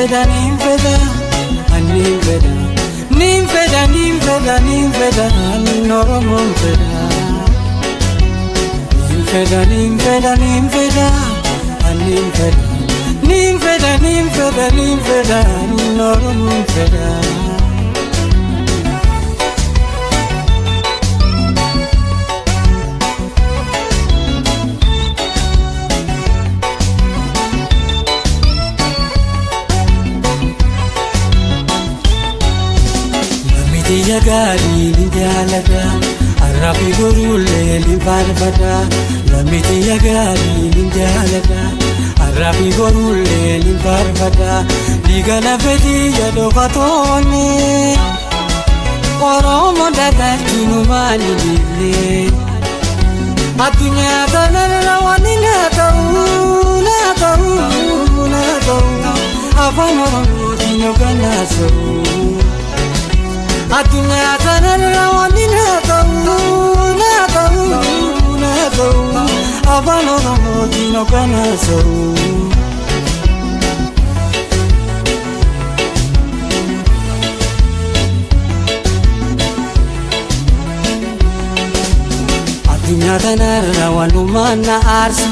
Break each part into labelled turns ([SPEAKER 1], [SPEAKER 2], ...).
[SPEAKER 1] ninfeda, Oromo feda. Ninfeda, Oromo feda. Namitiya gari ninjalada, arabi gorule libarvada. Namitiya gari ninjalada, arabi gorule libarvada. Digala fedi yadovatoni, Oromo dada kinumani dile. Atunya tanara wanina tau, Afan Oromo tinogana so. Atunya tanara wanina tau, Afan Oromo tinogana so. Atunya tanara wanumana arsu,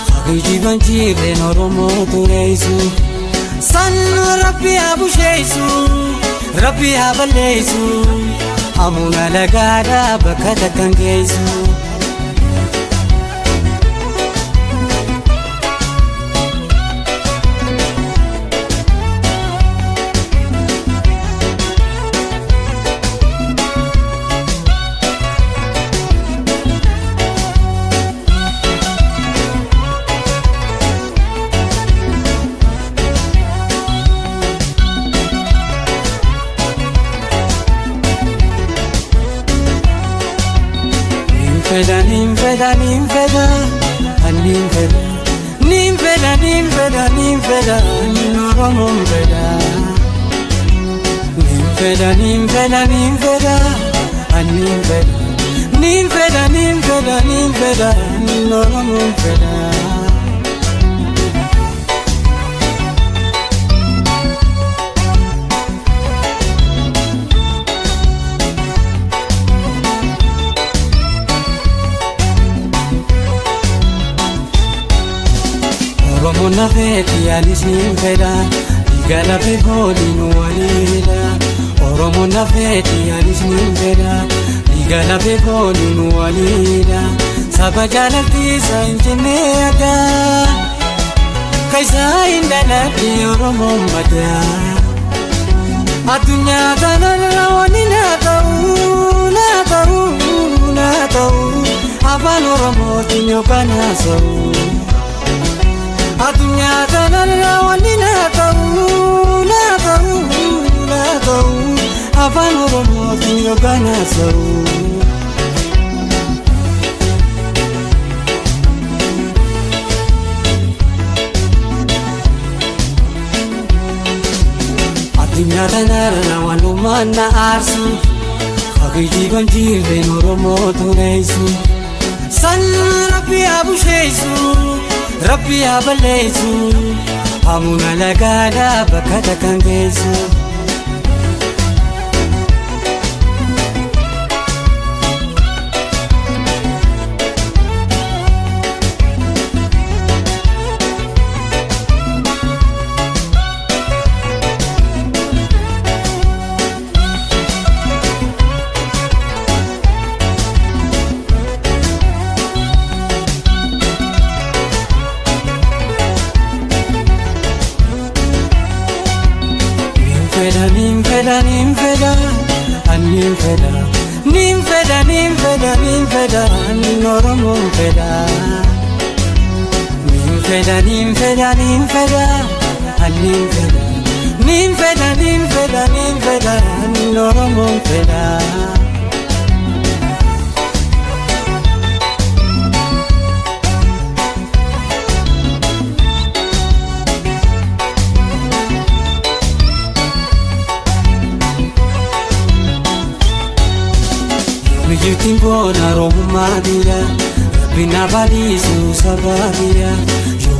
[SPEAKER 1] Khagiji banjire Oromo tureisu. San Rabbi abusheisu, Rabbi aballeisu, Amuna lagada bakata kangeisu. Ninfeda, Oromo feda. Ninfeda, Oromo feda. Oromo na feti alis ninfeda, Digala pe golinu walida. Oromo na feti alis ninfeda, Digala pe golinu walida. Saba jalati sa injineada, Kaisa indalati Oromo mada. Atunya tanara wanina tau, Afan Oromo tinogana so. Atunya tanara wanina tau, Afan Oromo tinogana so. Atunya tanara wanumana arsu, Khagiji banjire Oromo tureisu. San Rabbi abusheisu, Rabbi aballeisu, Amuna lagada bakata kangeisu. Ninfeda, Oromo feda. Ninfeda, Oromo feda. Mijutin bona Romadia, Bina balisu sabadia.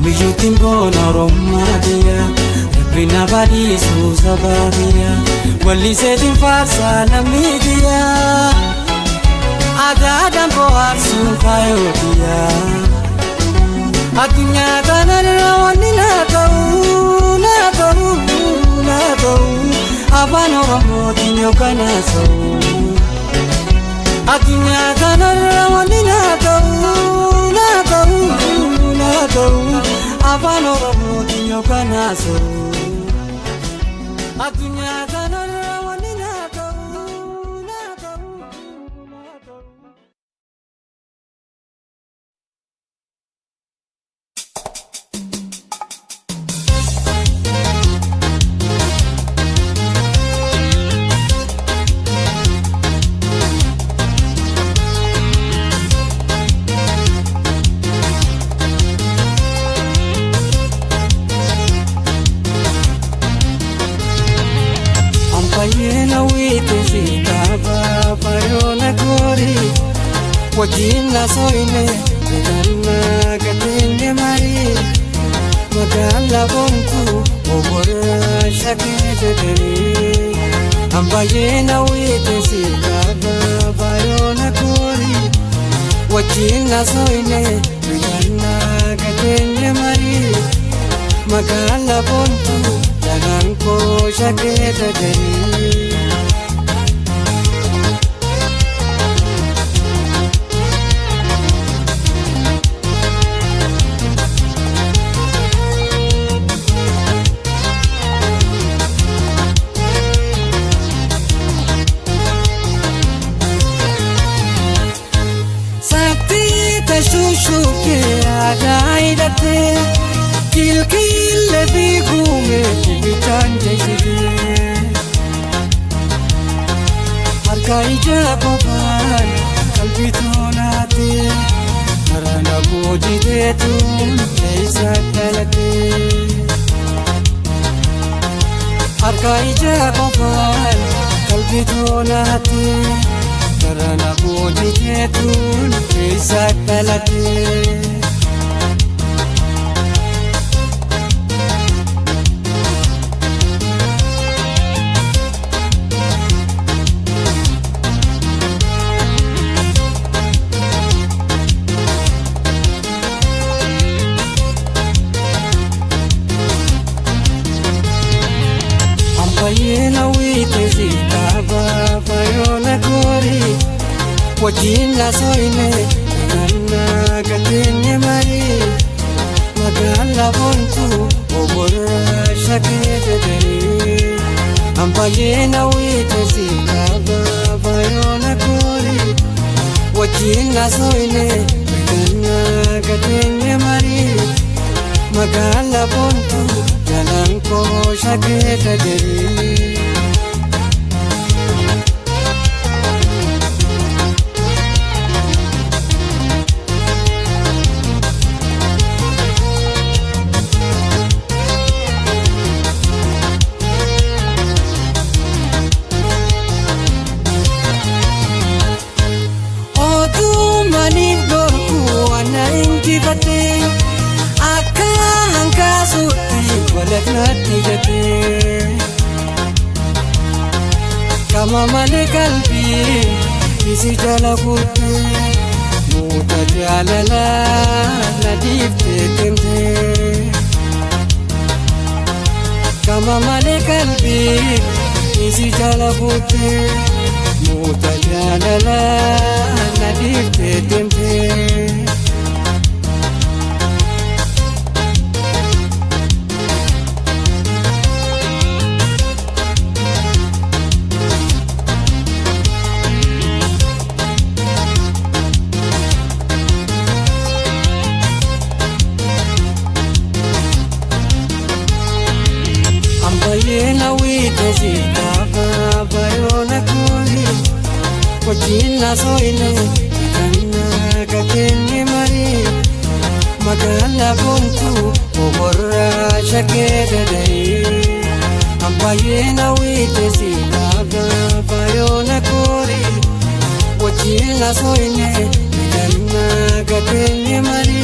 [SPEAKER 1] Mijutin bona Romadia, qalbina badiisuu sababiya walliseetiin faarsaa lammiitiya aadaadhaan bohaarsuun faayootiya addunyaa kanarra wanni naa ta'u afaan oromootiin yookaan haasa'u addunyaa kanarra wanni naa ta'u afaan oromootiin yookaan haasa'u addunyaa kanarra wanni naa ta'u. Wajjina soine ganna gatende mari magala bonku obora shakete deri ambayena wite sikaba bayona kori wajjina soine ganna gatende mari magala bonku daganko shakete deri Shushuke adaidate kilkille bigume kibitanje shide arkaija boban kalbitonate karana bojidetun eisa kalate arkaija boban kalbitonate karana bojidetun eisa kalate ambayena wite sikaba bayona kori wajjina soine ganna gatende mari magala bontu obora shakete deri ambayena wite sikaba bayona kori wajjina soine ganna gatende mari magala bontu jalanko shakete deri akka hankaasuutti walaknatti jate kama malee qalbii isi jala kutte muuta jaalala na dhiiftee deemte kama malee qalbii isi jala kutte muuta jaalala na dhiiftee deemte ambayena wite sikaba bayona kori wajjina soine ganna gatende mari magala bontu obora shakete deri ambayena wite sikaba bayona kori wajjina soine ganna gatende mari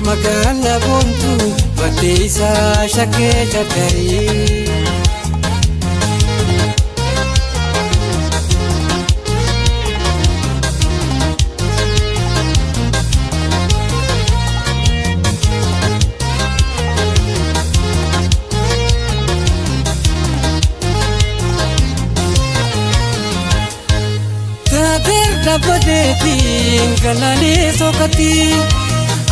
[SPEAKER 1] magaalaa boontuu baddee isaa shakkee jaddarii. Dabbadeetiin galaalee sookatti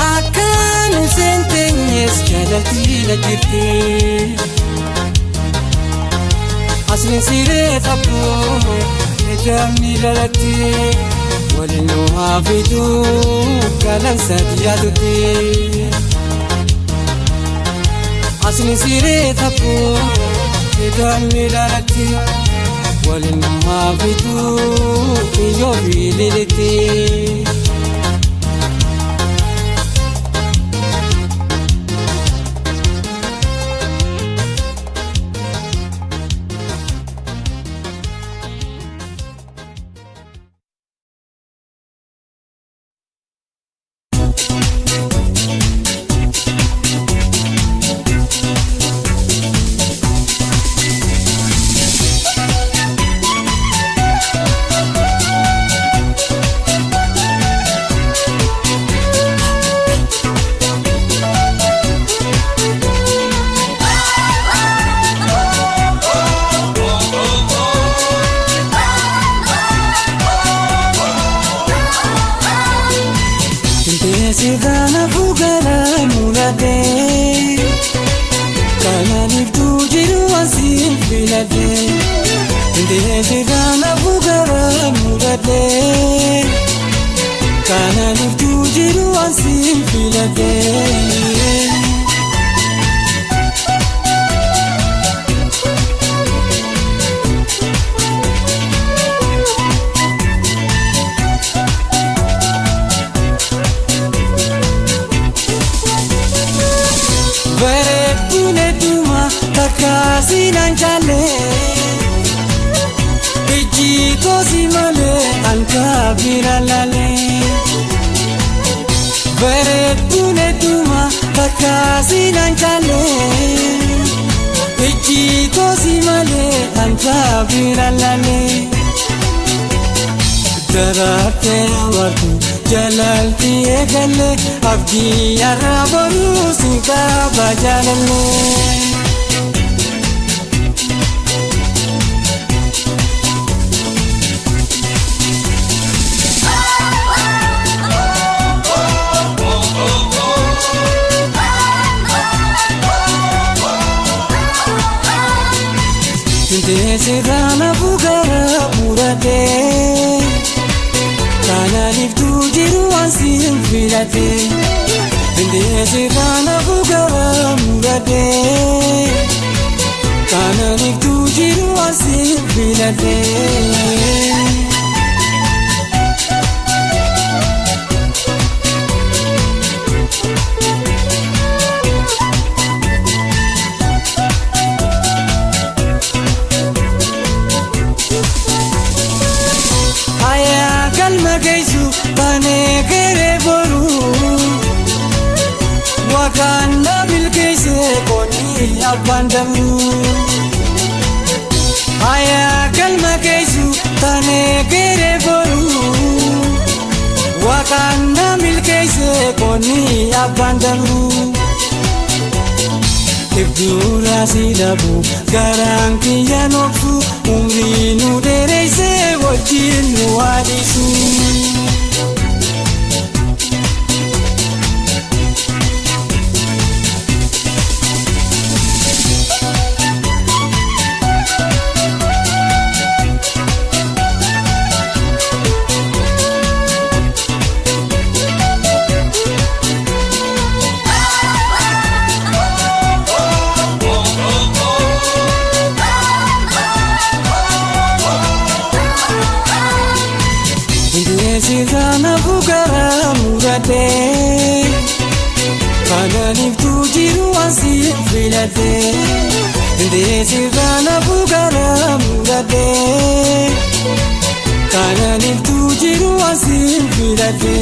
[SPEAKER 1] akkaan seentenyes jaalaltii na jirti. Asliin siree taphoo eegamni lalatti waliin nu haafituu galansa diyaatutti. Asliin siree taphoo eegamni lalatti waliin nu haafituu yoo biililiti. Sidana bugala mulade kanani tujiru asin filade. Sidana bugala mulade kanani tujiru asin filade. Takasinan chale iji tosi male anka viralale. Beretune tuma takasinan chale iji tosi male anka viralale. Darate amartu jalalti egale abdi arabaru sinka bajalale. Sidana bugara murade kananiif tujiru asin filate. Sidana bugara murade kananiif tujiru asin filate. Bane kere boru wakanda bilkeise koni abandamu. Aya kalma keisu bane kere boru wakanda bilkeise koni abandamu. Ibdura sidabu garanti yanofu umri nu dereise wajin nu adisu. Sidana bugara murade kananiif tujiru asin filate. Sidana bugara murade kananiif tujiru asin filate.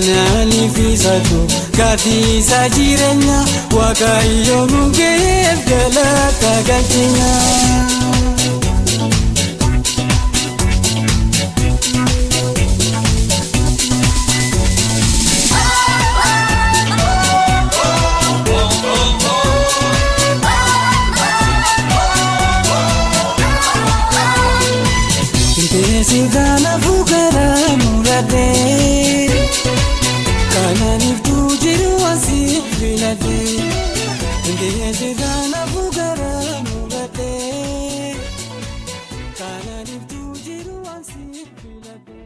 [SPEAKER 1] kanani fisatu katisa jirenya Waaqayyo nungeef galata galchina Sindana fugara murade Kananif tujiru asif bilade Sindana fugara murade Kananif tujiru asif bilade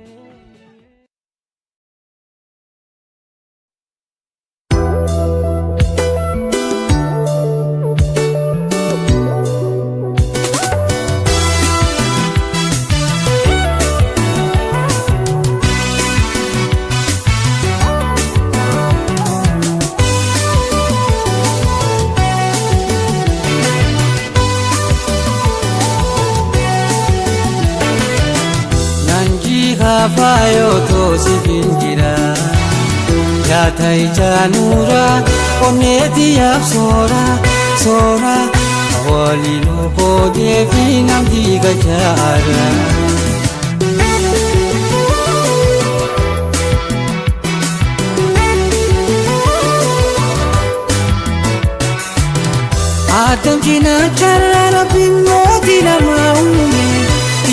[SPEAKER 1] Fayo to sibinjira Yata ichanura Oneti sora Sora Awali no bode Finam diga jara Adam jina charara Bimoti na maume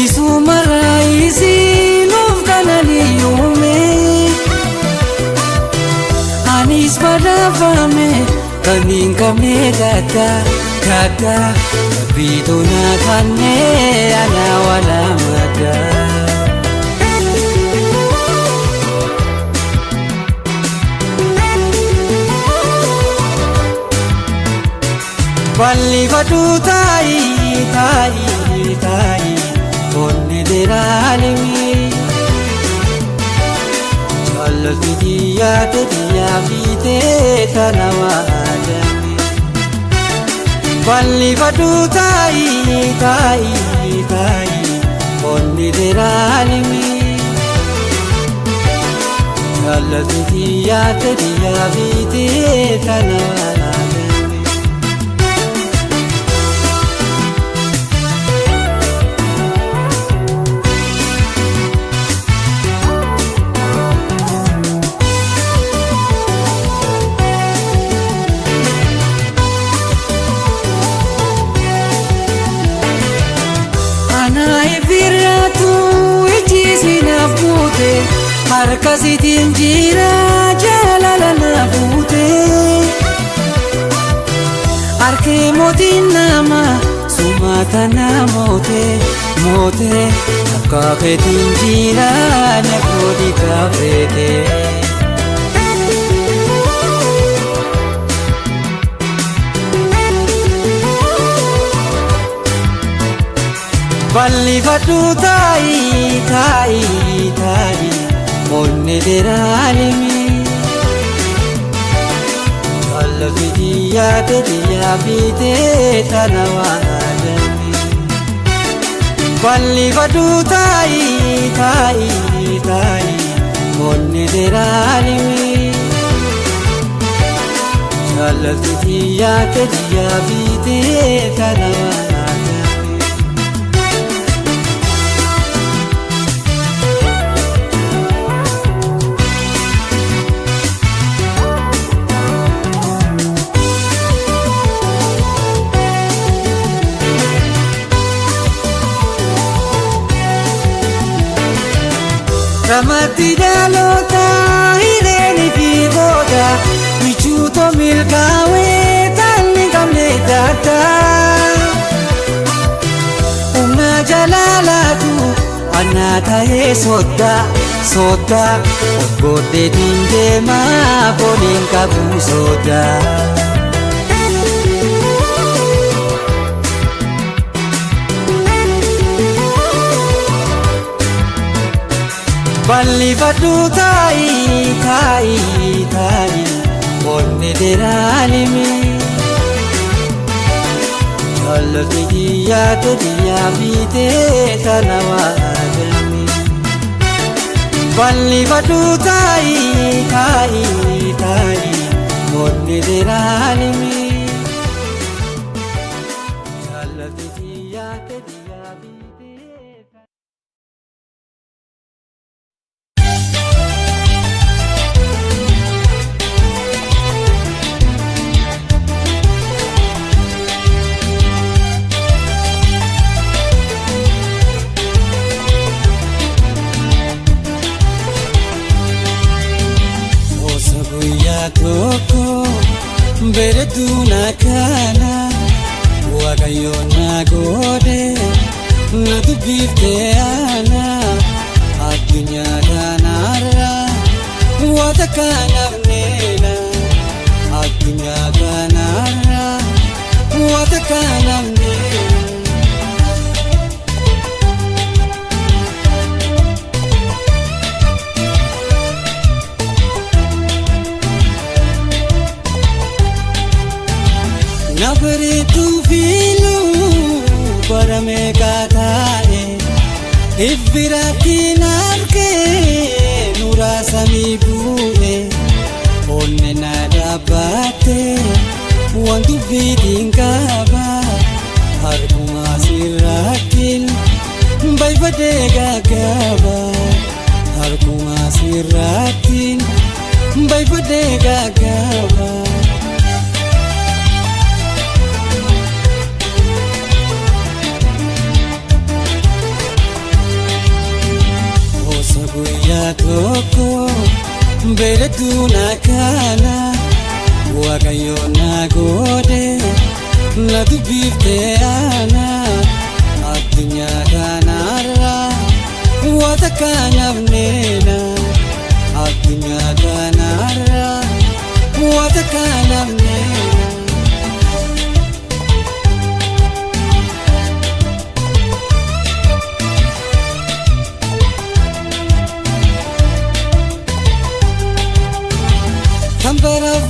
[SPEAKER 1] Isumara isi Anis pada fame kaning kame kata biduna kane ana wala mada Balli fatu tai onni deralimi Alladhiya tadiya fite tanawajami Balli fatu tai onni deralimi Alladhiya tadiya fite tanawajami Harkasitin jira jalala nabute Arke motin nama sumata namote Akka ketin jira nakodi kafete Balli fatu tai Onni deralimi Alladhiya tadiya fite tanawajami Balli fatu tai Onni deralimi Alladhiya tadiya fite tanawajami Ramati dalota hireni figoda Bichuto milkawe tani kamne data Umna jalalatu anata he soda Ogode dindema konin kabu soda Balli fatu tai onni deralimi Alladhiya tadiya fite tanawajami balli badu tai monni deralimi jalati diya ke diya bide Toko bereduna kana wakayo nagode na dubifte ana adunya kanara watakana nena adunya kanara watakana nena Nabare tu filu parame katae Ifirati narke nura sami buhe Onne nadabate wantu vidingaba Harkuma siratil bai bade gagaba Harkuma siratil bai bade gagaba Toko bereduna kana wakayo nagode na dubifte ana adunya kanara watakana nena adunya kanara watakana nena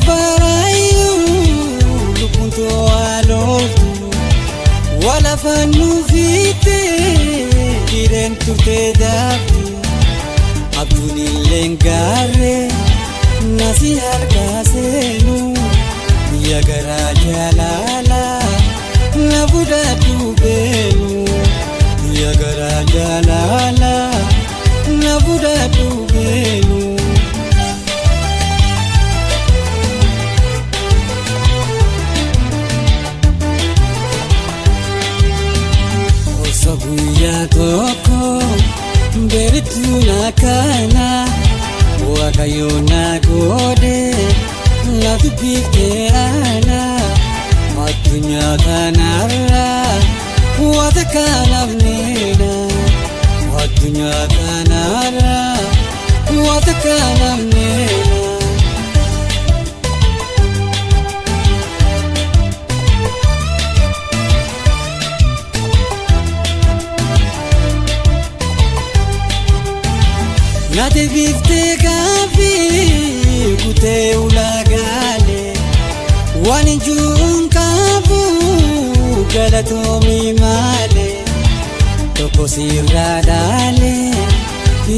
[SPEAKER 1] Barayu lupunto aloltu wala fanu vite diren turte dafti abduni lengare nasi harkasenu yagara jalala nabuda tubenu yagara jalala nabuda tubenu Toko bereduna kana wakayo nagode la dubifte ana adunya kanara watakana nena adunya kanara watakana nena Nate vifte gavi kute ulagale waninjun kabu galatomi male toko siradale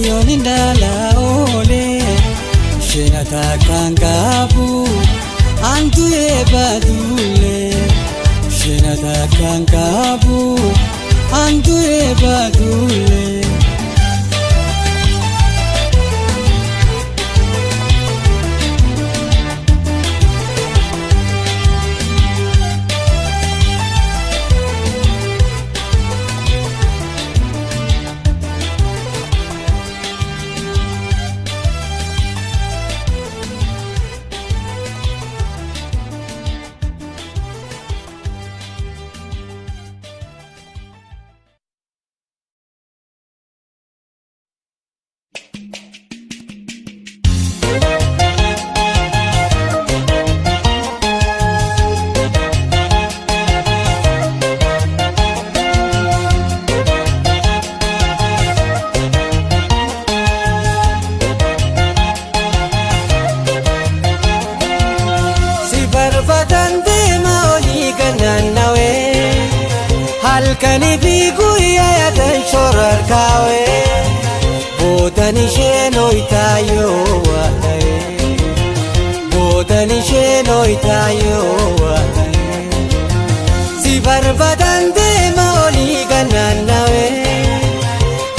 [SPEAKER 1] yonindala ole shenata kankabu antu ebadule shenata kankabu antu ebadule halkani fi guyyaa yaatan shorar kaawe Boodan isheen hoytaayoo waa ta'e boodan isheen hoytaayoo waa ta'e si barbaadan deema olii gannaannawe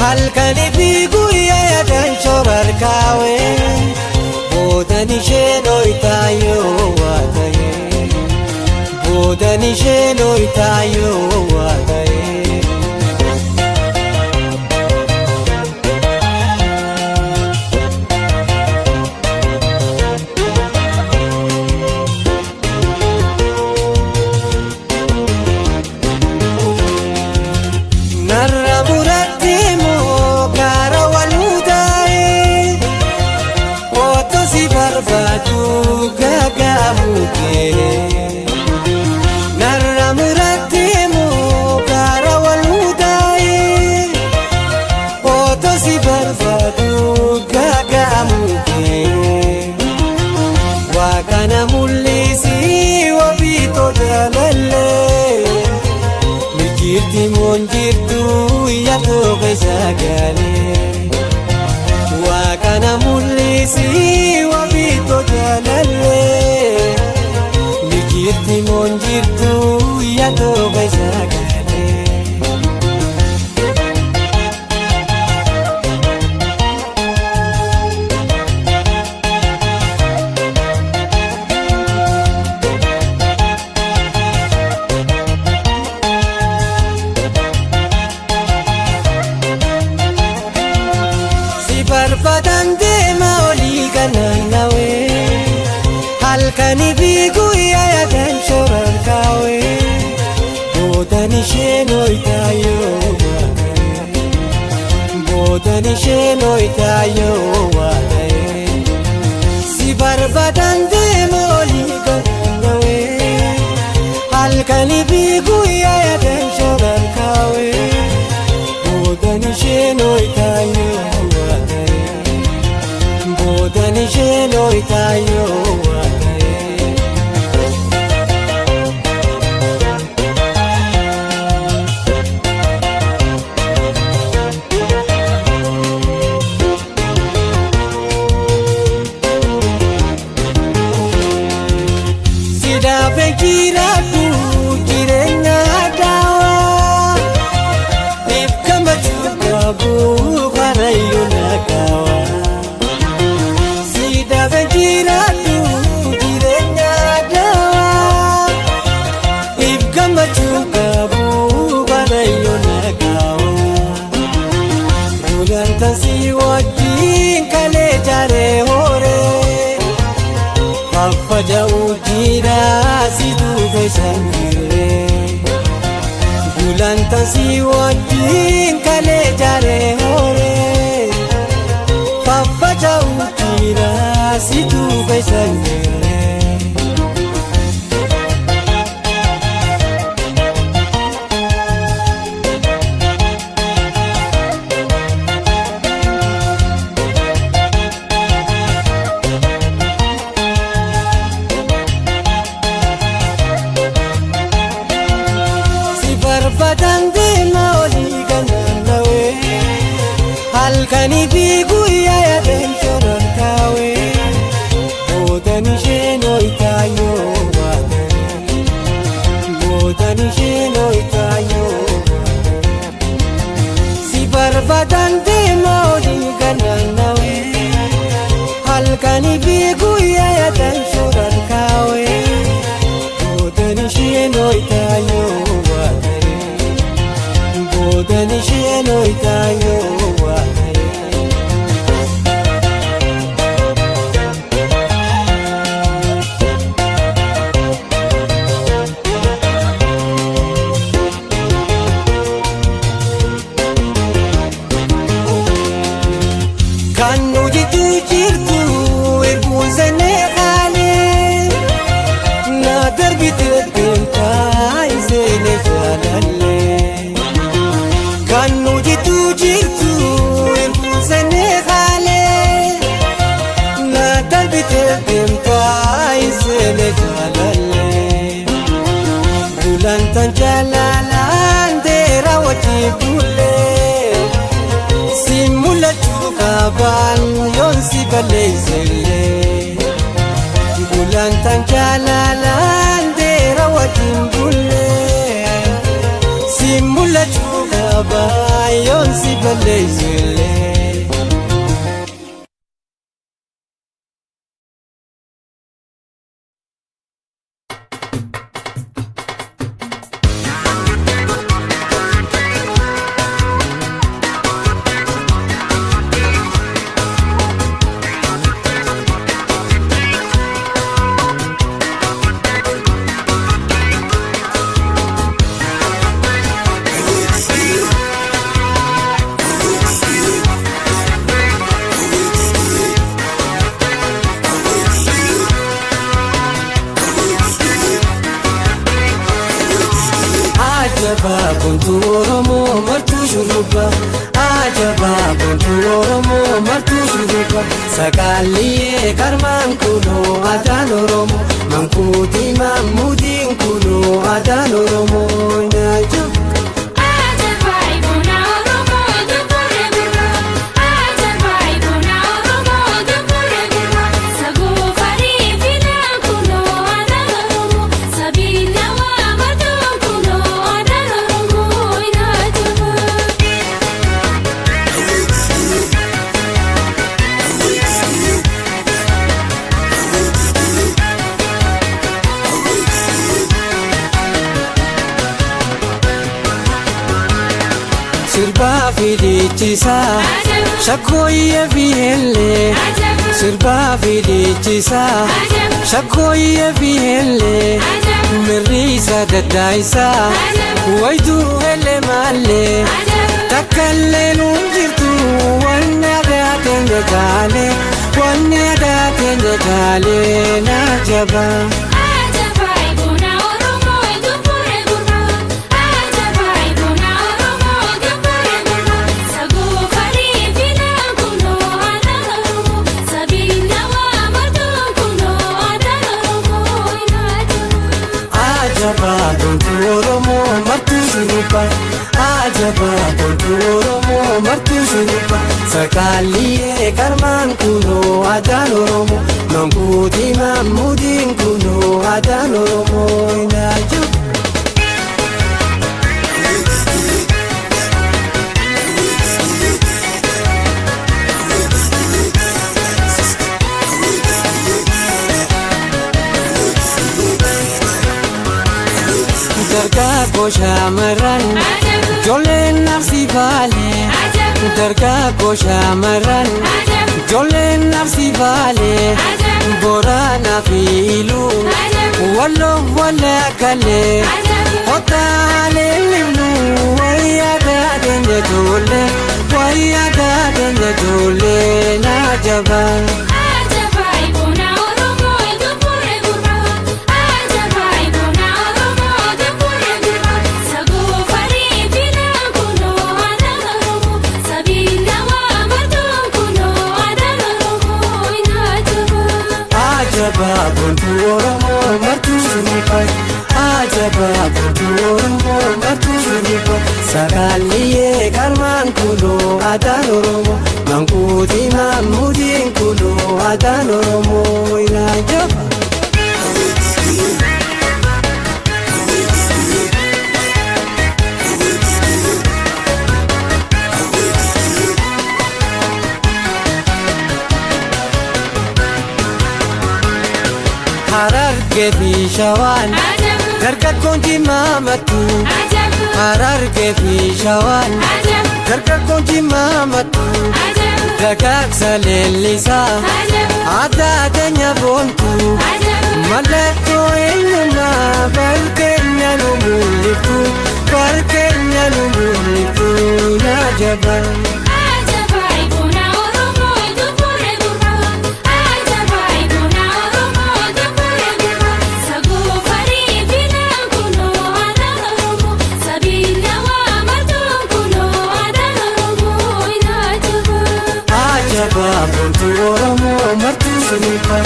[SPEAKER 1] halkanii fi guyyaa yaadan shorarkaawe boodan isheen hoytaayoo waa ta'e boodan isheen hoytaayoo waa ta'e. Wakana mulisi wabito jalalle Mijirti monjirtu yato kesagale Wakana mulisi wabito jalalle Mijirti monjirtu yato kesagale barbaadan deema olii gannaannawe halkanii fi guyyaa yaadan shorarkaawe boodan isheen hoytaayoo waa ta'e boodan isheen hoytaayoo waa ta'e si barbaadan deema olii gannaannawe halkanii fi guyyaa yaadan shorarkaawe boodan isheen hoytaayoo boodan isheen hoytaayoo waa ta'e. Sidaafee jiraadhu jireenya daawaa ifkamachuu qabu karayyo nagaawaa. Tansi wajjin kalee jaaree hooree faffaja ujjiidhaa si duuba isaan jirree gulaan tansi wajjin kalee jaaree hooree faffaja ujjiidhaa si duuba isaan jirree. Barbaadan deema olii gannaannawe halkanii fi guyyaa yaadan shorarkaawe boodan isheen hoytaayoo waa ta'e boodan isheen hoytaayoo waa ta'e si barbaadan deema olii gannaannawe halkanii fi guyyaa yaadan shorarkaawe boodan isheen hoytaayoo boodan isheen hoytaayoo waa ta'e. Kan nujitu jirtu erguun seenee haalee na darbite deemtaa iseenee jaalallee. Kan nujitu jirtu erguun seenee haalee na darbite deemtaa iseenee jaalallee. Gulaan tan jaalalaan deera wajjin bulee si mula. mul'achuu qabaan yoon si balleessellee gulantaan jaalalaan deera wajjin bullee si mul'achuu qabaan yoon si balleessellee. Ajaba kuntu Oromoo martuu shurrubba ajaba kuntu Oromoo martuu shurrubba sakaalii karmaan kunoo adaan Oromoo mankuutii mammuutiin kunoo adaan Oromoo nyaaju. Sirba fiidichisa shakkooyye fihellee sirba fiidichisa shakkooyye fihellee mirriisa daddaayisa waytuu hele mallee takkallee nuun jirtu wanni aadaa keenya jaalee wanni aadaa keenya jaalee na jabaa. Ajaba kuntu Oromoo martuu shurrubba ajaba kuntu Oromoo martuu shurrubba sakaalii karmaan kunoo adaan Oromoo mankuutii mammuutiin kunoo adaan Oromoo nyaaju. Dargaggoo shamarran ijoolleen nafsi baalee dargaggoo shamarran ijoolleen nafsi baalee Booranaa fi Iluu Walloo Wallaggalee Hottaalee Libnuu wayyaa gaadeenya ijoollee wayyaa gaadeenya ijoollee na jabaa. Ajaba kuntu Oromoo martuu shurrubba ajaba kuntu Oromoo martuu shurrubba sakaalii karmaan kunoo adaan Oromoo mankuutii mammuutiin kunoo adaan Oromoo nyaaju. Harargee fi Shawaan dargaggoon jimaamatu Harargee fi Shawaan dargaggoon jimaamatu dagaagsa leellisaa aadaa teenya boontu mallattoo eenyummaa barkeenya nu mul'iftu barkeenya nu mul'iftu na jabaa. Ajaba kuntu Oromoo martuu shurrubba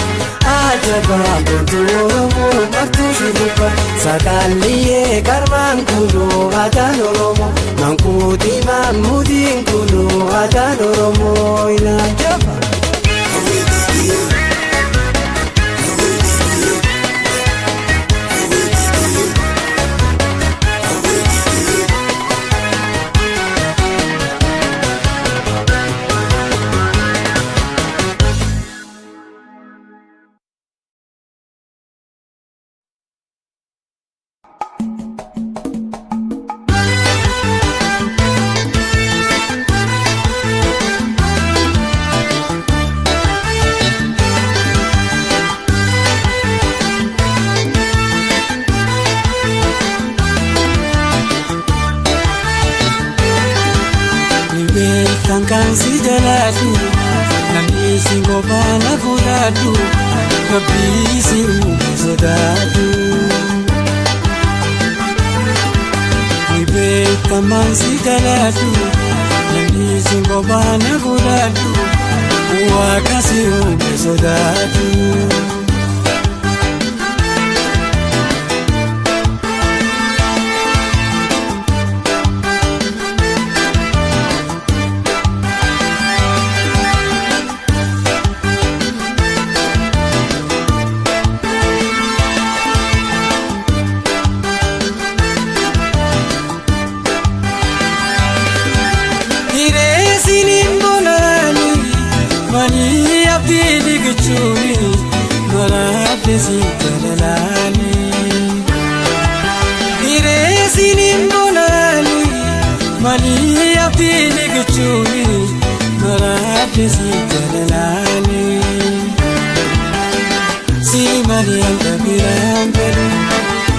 [SPEAKER 1] ajaba kuntu Oromoo martuu shurrubba sakaalii karmaan kunoo adaan Oromoo Mankuti mamutin kulu ada Oromoo ilajaba. Kan si jaladu, namni si ngobana fuladu, kabbi si sodadu. Ni beekaman si jaladu, namni si ngobana fuladu, waaqa si sodadu. Mani abdi digchuni marate si kalalani ire sinin bonani mani abdi digchuni marate si kalalani si mani albiram bedu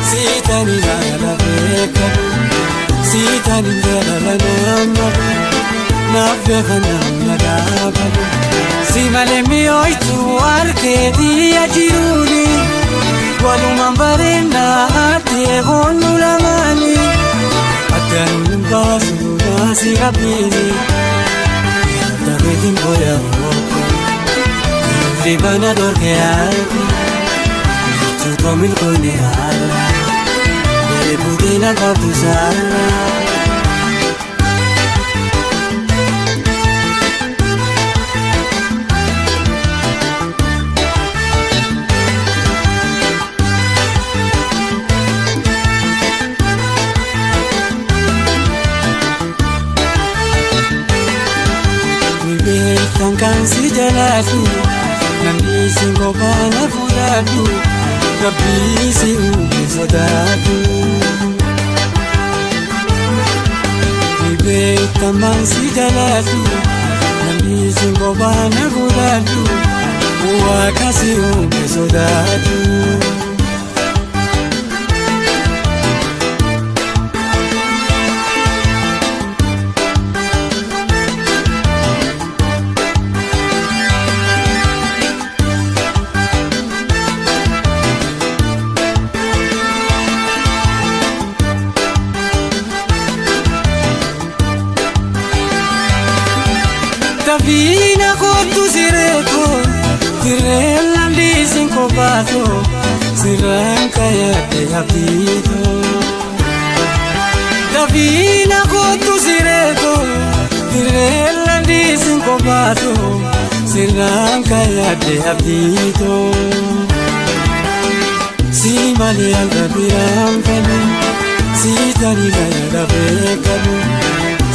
[SPEAKER 1] si tani la bekadu si tani la namma naffe khanam nagabadu si malemi oitu arkedi ajiruni waluman barena ate honu lamani atanun basu nasi rabini tabetin boya moko libana dorke albi tu tomil kone ala bere budina kabtu sala. Kan si jaladu, namni si ngobana fuladu, kabbi si sodadu. Ni beekaman si jaladu, namni si ngobana fuladu, waaqa si sodadu. Davina kotu sireko, tirella li sincopato, siranka ya te habito. Davina kotu sireko, tirella li sincopato, siranka ya te habito. Si mali al rabiram kanu, si tani gaya rabekanu,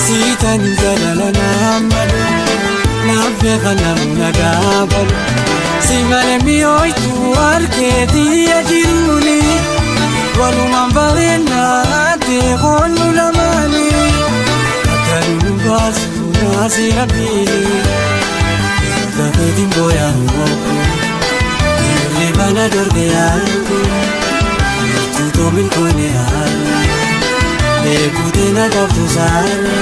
[SPEAKER 1] si tani gaya la namalu. Naffe khanam nagabadu si malemi oitu arkedi ajiruni waluman barena ate honu lamani atanun basu nasi rabini tabetin boya moko libana dorke albi tu tomil kone ala bere budina kabtu sala.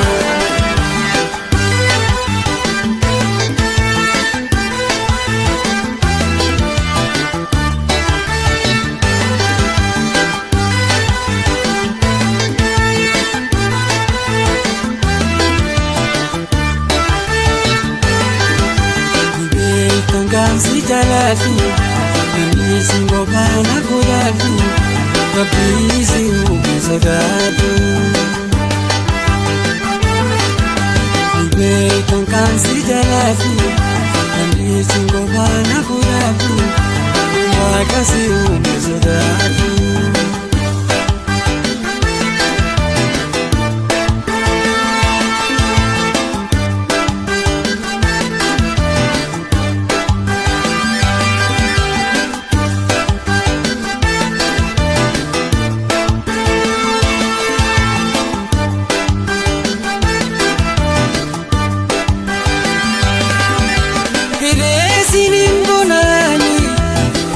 [SPEAKER 1] Si jaladu, namni si ngobana fuladu, kabbi si sodadu. baasi ani singo bana kurafi wakasi umezodatu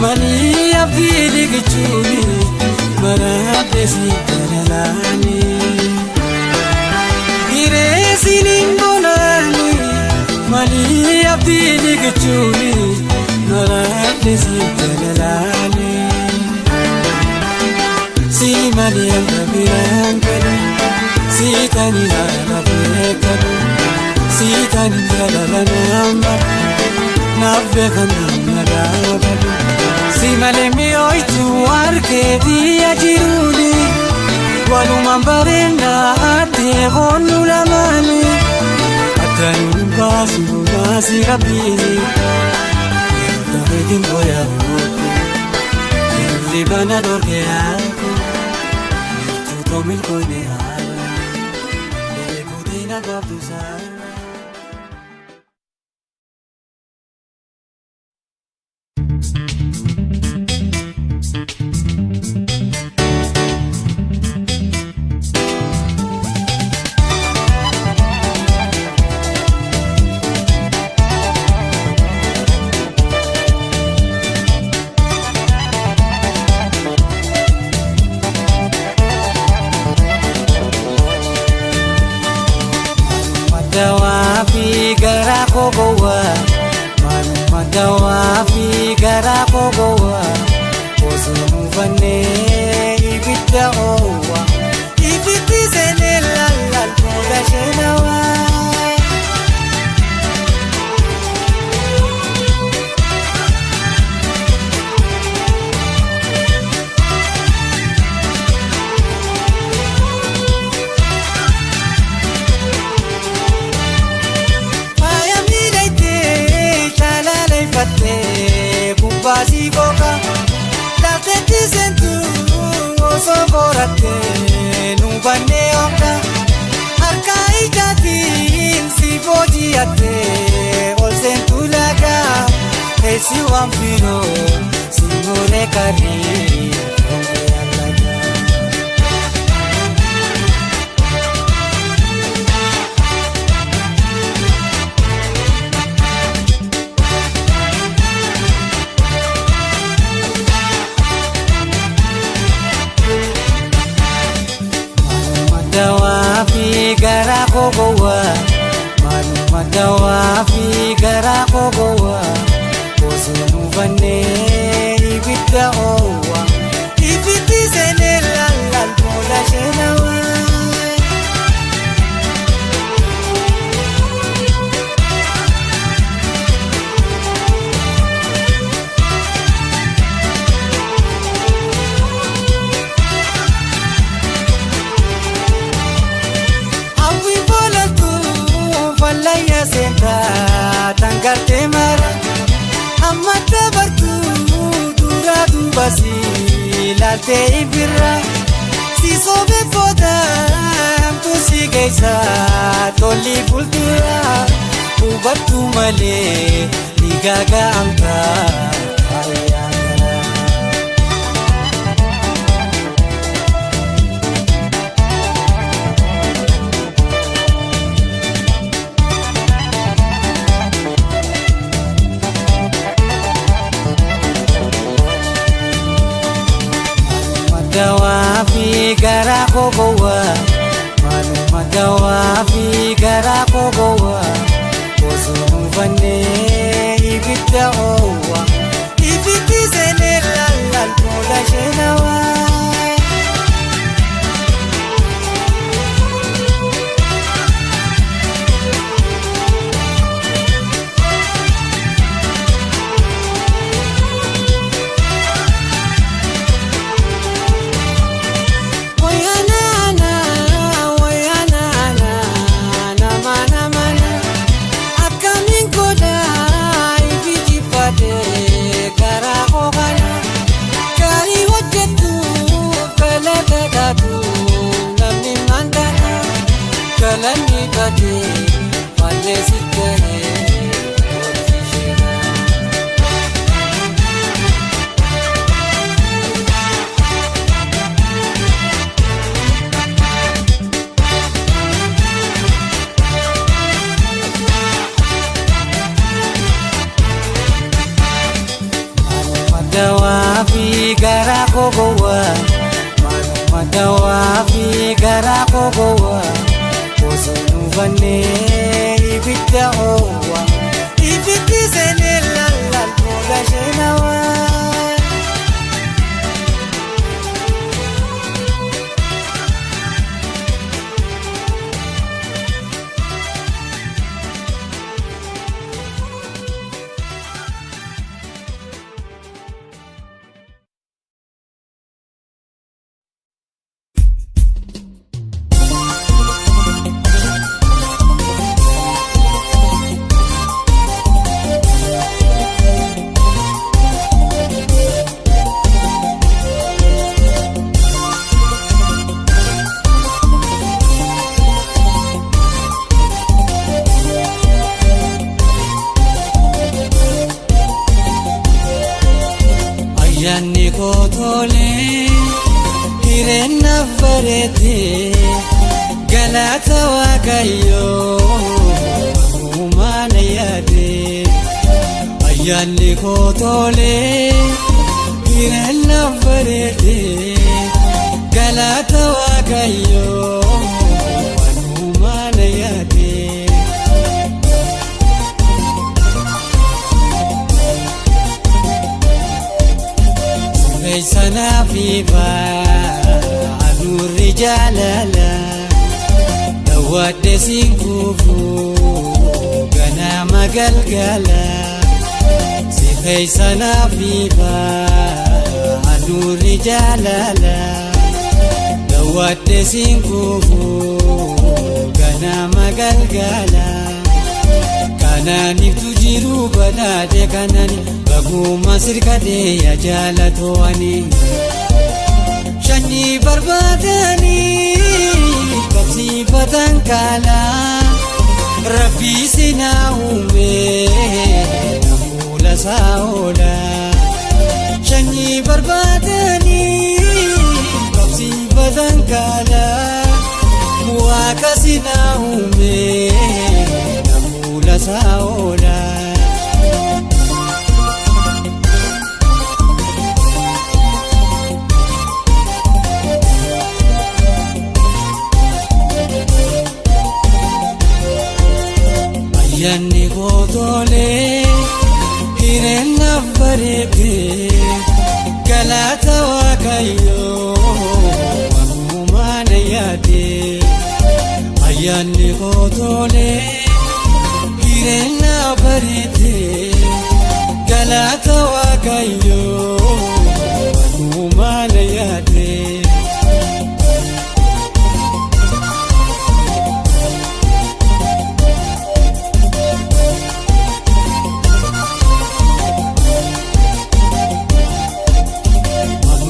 [SPEAKER 1] Mani abdi gichuni marate si talalani ire sinin bonani mani abdi gichuni marate si talalani si mani ambiran si tani la bekadu si tani la namba nabbekan nabadu si malemi oitu arkedi ajiruni walu mambarena ate honu lamani atanu basu basi rabini tabetin boya libana dorke aku tu tomil koine ala le kudina babdusa Dawafi gara kogowa manuma dawafi gara kogowa ozunu vanne ibidda owa ibiti zene lalal koga shenawa Basi boka la tete sentu oso borate nubane oka arkai jatin si bojiate ol sentu laga esi wampiro simone kari dawafi gara kogowa manuma dawafi gara kogowa ozunu vanne ibidda owa ibiti zene lalal koga shenawa Laya senta tangarte mara amma tabartu dura dubasi lalte ibira si sobe foda tu si geisa toli pultura ubatu male ligaga amta dawafi gara kogowa manuma dawafi gara kogowa ozunu vanne ibidda owa ibiti zene lalal koga shenawa Coming kate falesite Dawafi gara kogowa manuma dawafi gara kogowa osonu vanne ibidda owa ibiddi sene lalal boga shenawa Yanni kotole hirena farete galata wakayo umana yade yanni kotole hirena farete galata wakayo umana yade sana fiba anur jalala dawade sinkufu gana magalgala si sana fiba anur jalala dawade sinkufu gana magalgala kanani tujiru badade kanani baguma sirkade ya jalatwani shani barbadani kabsi batankala rabbi sina ume namula saola shani barbadani kabsi batankala muaka sina ume namula saola Yanni kotole hirena farete galata wakayo umana yade yanni kotole hirena farete galata wakayo umana yade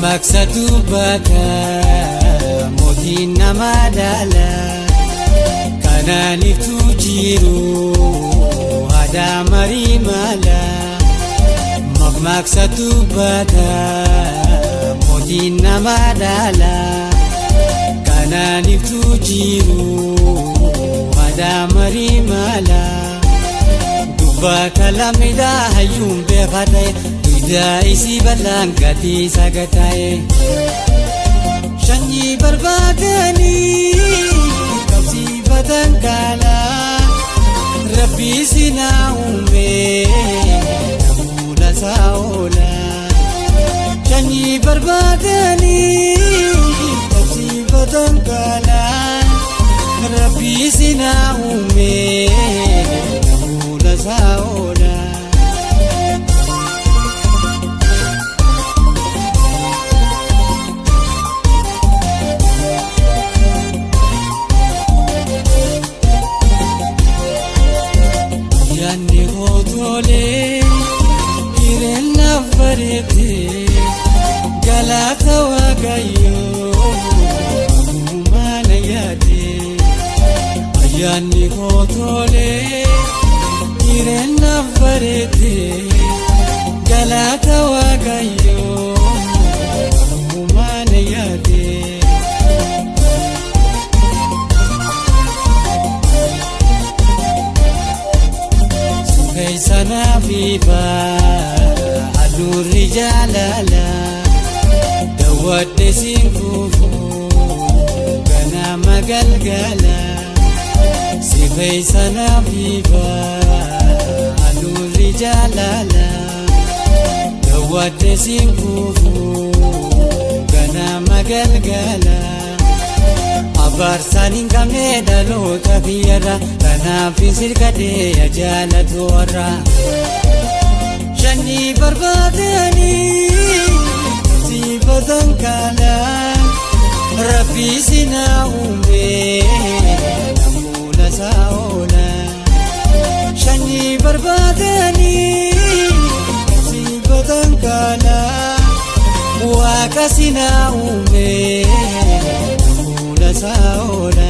[SPEAKER 1] maksatu baka motina madala kanani tujiru ada marimala maksatu baka motina madala kanani tujiru ada marimala dubaka lamida hayumbe khade isi balangati sagataye shani barbadani kabsi batankala rabbi sina ume namula saola shani barbadani kabsi batankala rabbi sina ume namula saola Yanni kotole hirena farete galata wakayo umana yade yaanni koo tolee jireenyaaf bareedee galata Waaqayyoo uumaan yaadee. Sukeessanaaf aduurri jaalala daawwadhe siinkuufuu ganama galgala. Sukeessanaaf aduurri jaalala daawwadhe siinkuufuu ganama galgala. Abarsaan hin qabne dhaloota biyyarra kanaaf sirkadhee jaalatu warra. Shanii barbaadanii siifatan kaalaan Rabbii sinaa uumee namoota isaa oola. Shanii barbaadanii siifatan kaalaan Waaqa sinaa uumee namoota isaa oola.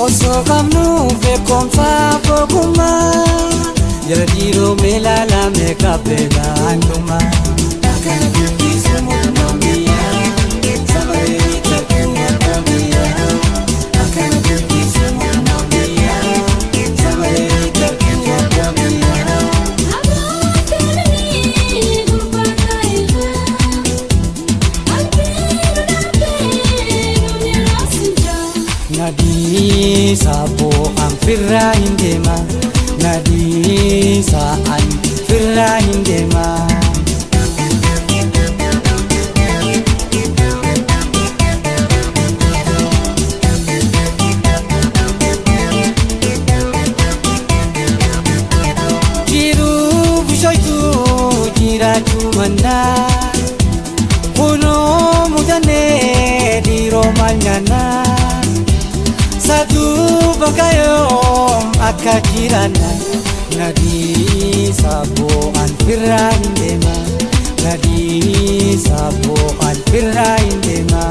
[SPEAKER 1] Osoo qabnu beekumsa bogumaa jala dhiiroo meelaalaa meeqa beelaan dhumaa. Akkana dubbisuu murnoo biyyaa sababii tokkoo akka biyyaa. Akkana dubbisuu murnoo biyyaa sababii tokkoo akka biyyaa. Nadisa bo an firra hindema, nadisa an firra hindema. Jiru bishoitu jiratu manna, kuno mudane diro manyana. Satu bakayom akka jirana nadisa bo an firra hindema, nadisa bo an firra hindema.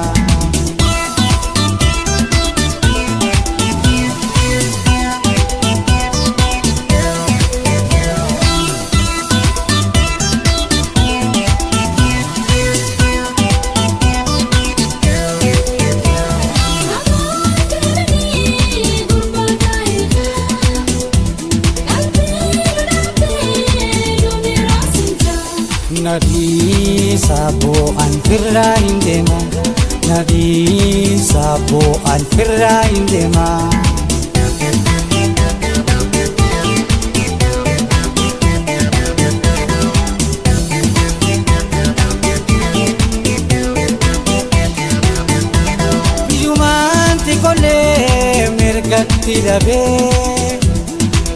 [SPEAKER 1] Nadisa bo an firra hindema, nadisa bo an firra hindema. Biyyumaanti kolee mirgatti dhabee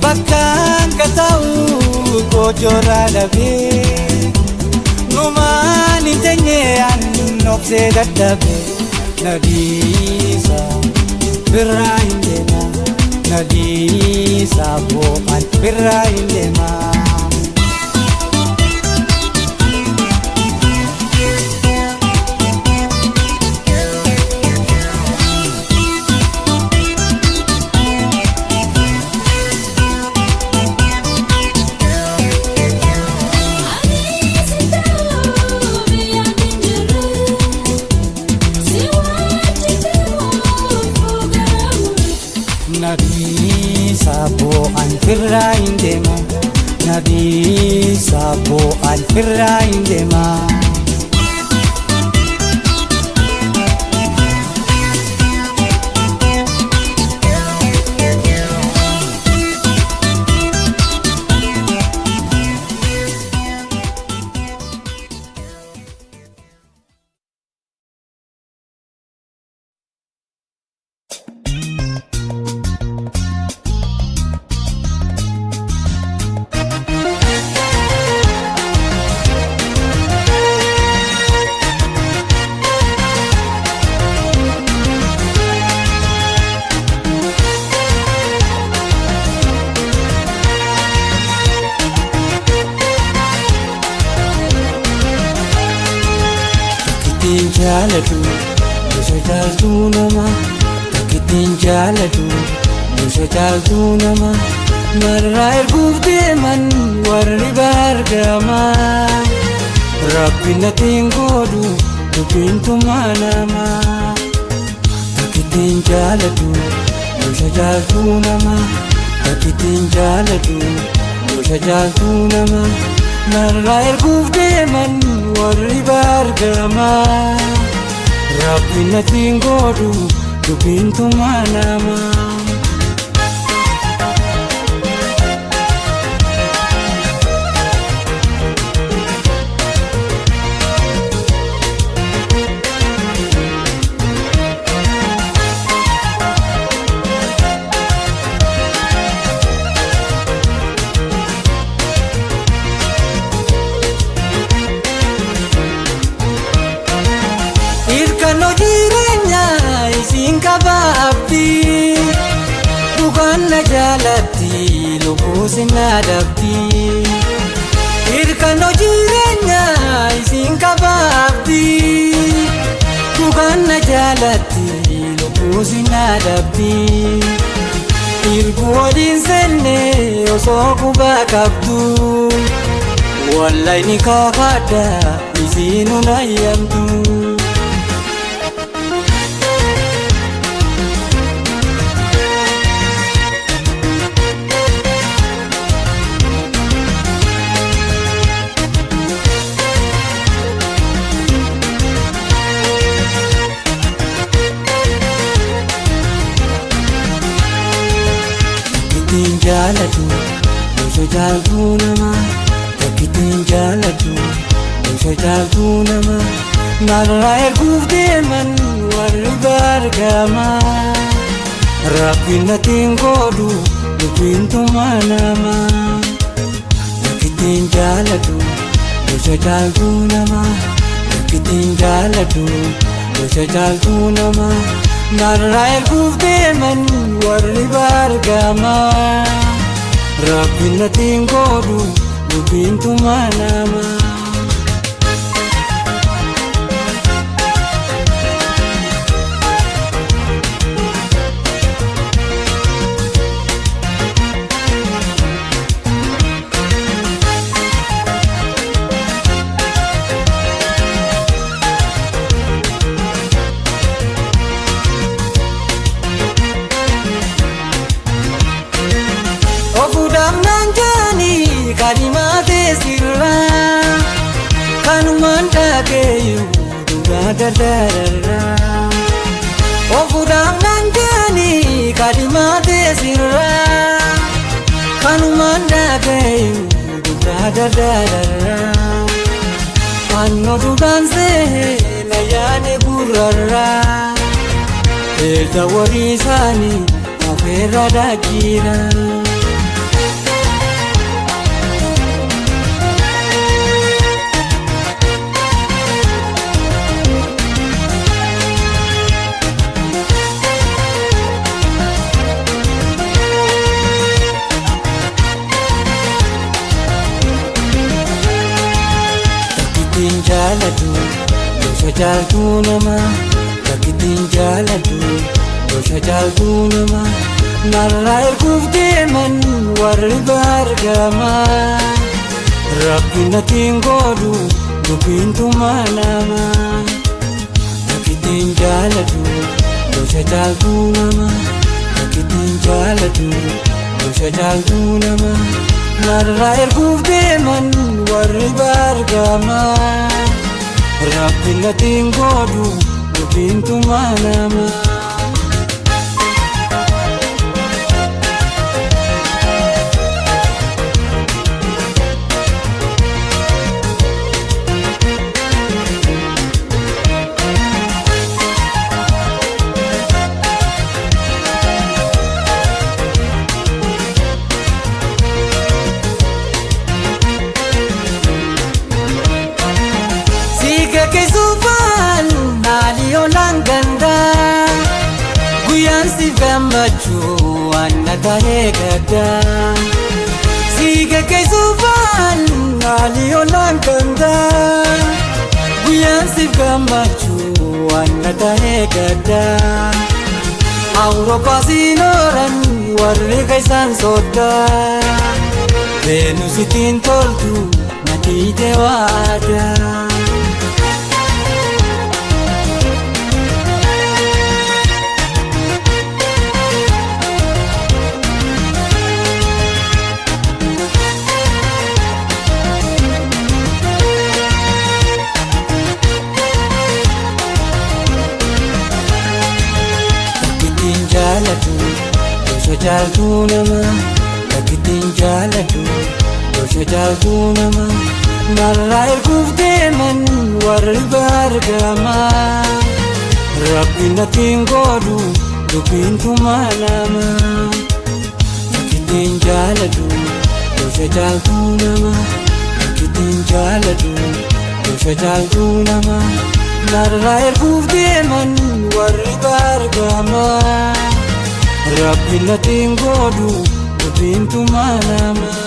[SPEAKER 1] bakkaan kataa'u gojoorra dhabee. Numaan hin teenye an obsee dadhabe nadisa firra hindema, nadisa bo an firra hindema. Nadisa bo an firra hindema, nadisa bo an firra hindema. jaalladhu gosa jaaltuu nama takkittiin jaalladhu gosa jaaltuu nama narraa erguuf deeman warri baargamaa Rabbi natiin godhu dubbiintumaa namaa takkittiin jaalladhu gosa jaaltuu nama takkittiin jaalladhu gosa jaaltuu nama narraa erguuf deeman warri baargamaa Rabbi natiin godhu dubbiintumaa namaa Irkano jirenya isin kababdi Bukan na jalatti lubusin adabdi Irkano jirenya isin kababdi Bukan na jalatti lubusin adabdi Irgu walin senne osoo kubakabdu Wallahi ni kakada isinu nayyamdu Takkittiin jaalladhu gosa jaaltuu nama takkittiin jaalladhu gosa jaaltuu nama narraa erguuf deeman warri baargamaa Rabbi natiin godhu dubbiintumaa namaa takkittiin jaalladhu gosa jaaltuu nama takkittiin jaalladhu gosa jaaltuu nama narraa erguuf deeman warri baargamaa Rabbi natiin godhu dubbiintumaa namaa Kalimate sirra kanuman dhageeyu dhugaa dardararra Ofuudhaaf nan jaani kalimate sirra kanuman dhageeyu dhugaa dardararra Anno dhugaan see na yaane gurrarra Erga warri isaanii afeerra daakira Takkittiin jaalladhu gosa jaaltuu nama takkittiin jaalladhu gosa jaaltuu nama narraa erguuf deeman warri baargamaa Rabbi natiin godhu dubbiintumaa namaa takkittiin jaalladhu gosa jaaltuu nama takkittiin jaalladhu gosa jaaltuu nama narraa erguuf deeman warri baargamaa Rabbi natiin godhu dubbiintumaa namaa Kesufan naliyonan ganda Guyan si gammachu anna tahe gada Sige kesufan naliyonan ganda Guyan si gammachu wanna ta'ee gaddaa Awurooppaa siinoran warri keessan sooddaa Veenusitiin toltu na dhiite waadaa Dosha jaaltuu namaa Bakkitiin jaalatu Dosha jaaltuu namaa Narraa erguuf deeman warri bargamaa Rabbi natiin godhu dubbiin tumaa namaa Bakkitiin jaalatu Dosha jaaltuu namaa Bakkitiin jaalatu Dosha jaaltuu namaa Narraa erguuf deeman warri bargamaa Rabbi natiin godhu dubbiin tumaa namaa